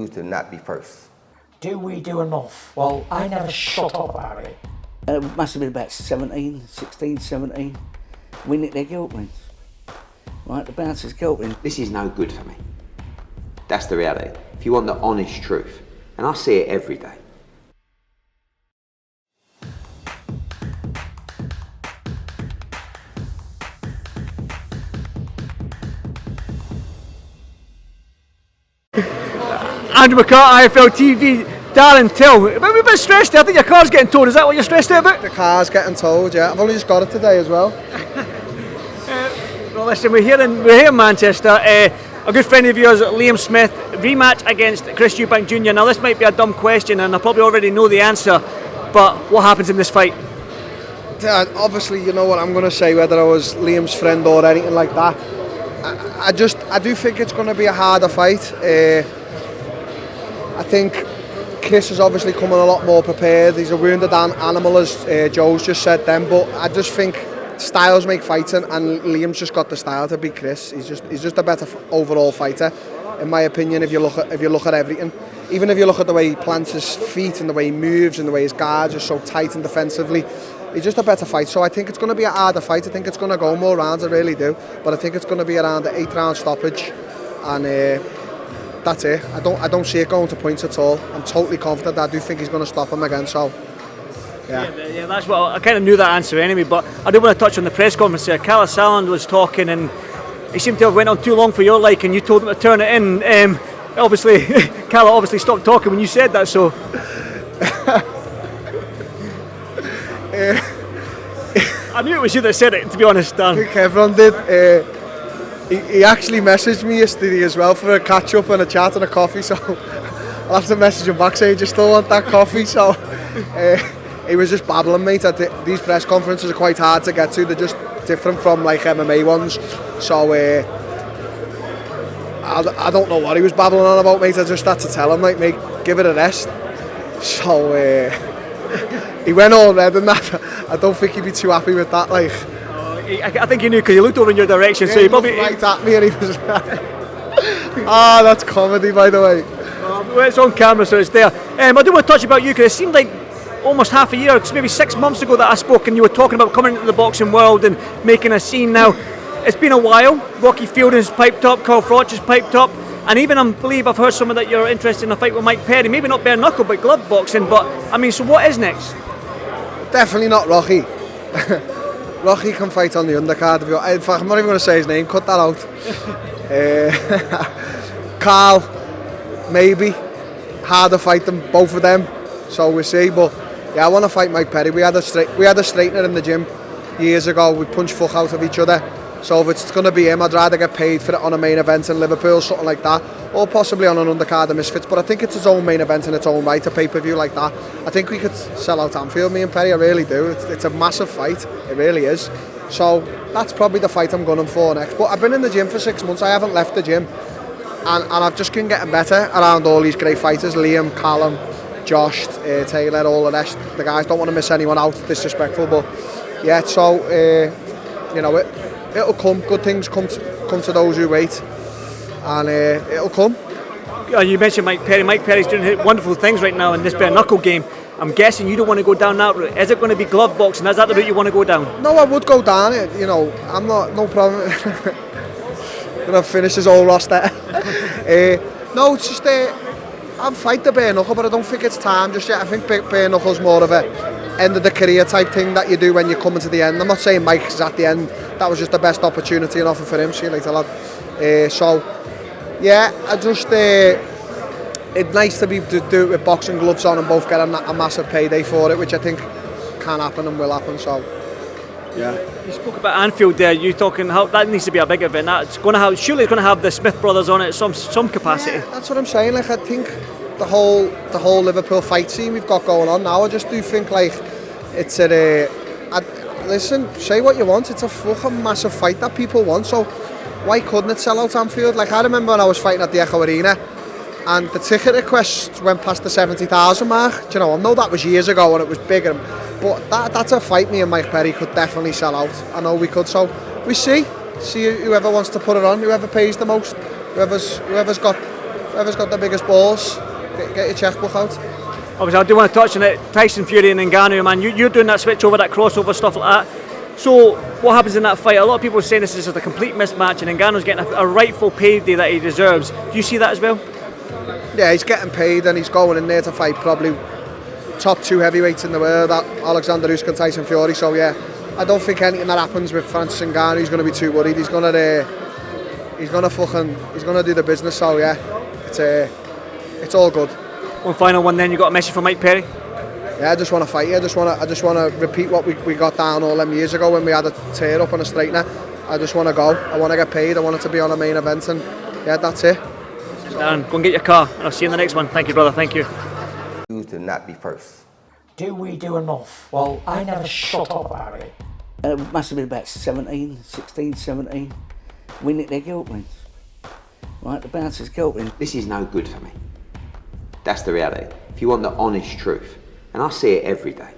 choose to not be first. Do we do enough? Well, I never shut up about it. It must have been about 16, 17. We nicked their guilt rings. Right, the bouncer's guilt ring. This is no good for me. That's the reality. If you want the honest truth, and I see it every day. Andrew McCART, IFL TV. Darren, we're a bit stressed. I think your car's getting towed. Is that what you're stressed out about? The car's getting towed, yeah. I've only just got it today as well. Well, listen, we're here in Manchester. A good friend of yours, Liam Smith, rematch against Chris EUBANK Jr. Now, this might be a dumb question, and I probably already know the answer, but what happens in this fight? Obviously, you know what I'm going to say, whether I was Liam's friend or anything like that. I do think it's going to be a harder fight. I think Chris is obviously coming a lot more prepared. He's a wounded animal, as Joe's just said then, but I just think styles make fighting, and Liam's just got the style to beat Chris. He's just a better overall fighter, in my opinion. If you look at everything, even if you look at the way he plants his feet and the way he moves and the way his guards are so tight and defensively, he's just a better fight. So I think it's going to be a harder fight. I think it's going to go more rounds, I really do. But I think it's going to be around the 8-round stoppage, and that's it. I don't see it going to points at all. I'm totally confident. I do think he's going to stop him again. So. Yeah, that's what I kind of knew that answer anyway. But I do want to touch on the press conference here. Callum Salland was talking, and he seemed to have went on too long for your liking. You told him to turn it in. Obviously, Callum obviously stopped talking when you said that. So. I knew it was you that said it, to be honest, Dan. I think everyone did. He actually messaged me yesterday as well for a catch up and a chat and a coffee. So I'll have to message him back saying, "Do you still want that coffee?" So. He was just babbling, mate. These press conferences are quite hard to get to. They're just different from like MMA ones. So I don't know what he was babbling on about, mate. I just had to tell him, like, mate, give it a rest. So he went all red and that. I don't think he'd be too happy with that. Like, I think he knew because he looked over in your direction. Yeah, so he probably looked right at me and he was. That's comedy, by the way. Well, it's on camera, so it's there. I do want to touch about you because it seemed like almost half a year, maybe 6 months ago that I spoke and you were talking about coming into the boxing world and making a scene. Now, it's been a while. Rocky Fielding's piped up, Carl Froch has piped up, and even I believe I've heard somewhere that you're interested in a fight with Mike Perry. Maybe not bare knuckle, but glove boxing. But, I mean, so what is next? Definitely not Rocky. Rocky can fight on the undercard. In fact, I'm not even going to say his name, cut that out. Carl, maybe. Harder fight than both of them, so we'll see. But yeah, I want to fight Mike Perry. We had a straightener in the gym years ago. We punched fuck out of each other. So if it's going to be him, I'd rather get paid for it on a main event in Liverpool, something like that, or possibly on an undercard of Misfits. But I think it's his own main event in its own right, a pay-per-view like that. I think we could sell out Anfield, me and Perry. I really do. It's a massive fight. It really is. So that's probably the fight I'm gunning for next. But I've been in the gym for 6 months. I haven't left the gym, and I've just been getting better around all these great fighters: Liam, Callum, Josh, Taylor, all the rest. The guys, don't want to miss anyone out, disrespectful, but yeah, so you know, it'll come. Good things come to those who wait, and it'll come. You mentioned Mike Perry. Mike Perry's doing wonderful things right now in this bare knuckle game. I'm guessing you don't want to go down that route. Is it going to be glove boxing? Is that the route you want to go down? No, I would go down it. You know, I'm not, no problem. Gonna finish his whole roster. No, it's just I'll fight the bare knuckle, but I don't think it's time just yet. I think bare knuckle's more of a end of the career type thing that you do when you're coming to the end. I'm not saying Mike's at the end. That was just the best opportunity and offer for him. See you later, lad. So yeah, I just it's nice to do it with boxing gloves on and both get a massive payday for it, which I think can happen and will happen. So yeah. You spoke about Anfield there. You talking how that needs to be a big event. That's going to have, surely it's going to have the Smith brothers on it at some capacity. Yeah, that's what I'm saying. Like, I think the whole Liverpool fight scene we've got going on now, I just do think like it's listen, say what you want. It's a fucking massive fight that people want. So why couldn't it sell out Anfield? Like, I remember when I was fighting at the Echo Arena, and the ticket requests went past the 70,000 mark. Do you know, I know that was years ago and it was bigger, but that's a fight me and Mike Perry could definitely sell out. I know we could, so we see whoever wants to put it on, whoever pays the most, whoever's got Whoever's got the biggest balls, get your checkbook out. Obviously, I do want to touch on it. Tyson Fury and Ngannou, man, you're doing that switch over, that crossover stuff like that. So, what happens in that fight? A lot of people are saying this is just a complete mismatch, and Ngannou's getting a rightful payday that he deserves. Do you see that as well? Yeah, he's getting paid, and he's going in there to fight probably top 2 heavyweights in the world, Alexander Usyk and Tyson Fury. So yeah, I don't think anything that happens with Francis Ngannou is going to be too worried. He's gonna do the business. So yeah, it's all good. One final one, then you got a message from Mike Perry. Yeah, I just want to fight you. I just want to repeat what we got down all them years ago when we had a tear up on a straightener. I just want to go. I want to get paid. I want it to be on a main event, and yeah, that's it. Darren, go and get your car, and I'll see you in the next one. Thank you, brother. Thank you. To not be first. Do we do enough? Well, I never shut up about it. It must have been about 17, 16, 17. We nicked their guilt rings. Right, the bouncer's guilt ring. This is no good for me. That's the reality. If you want the honest truth, and I see it every day.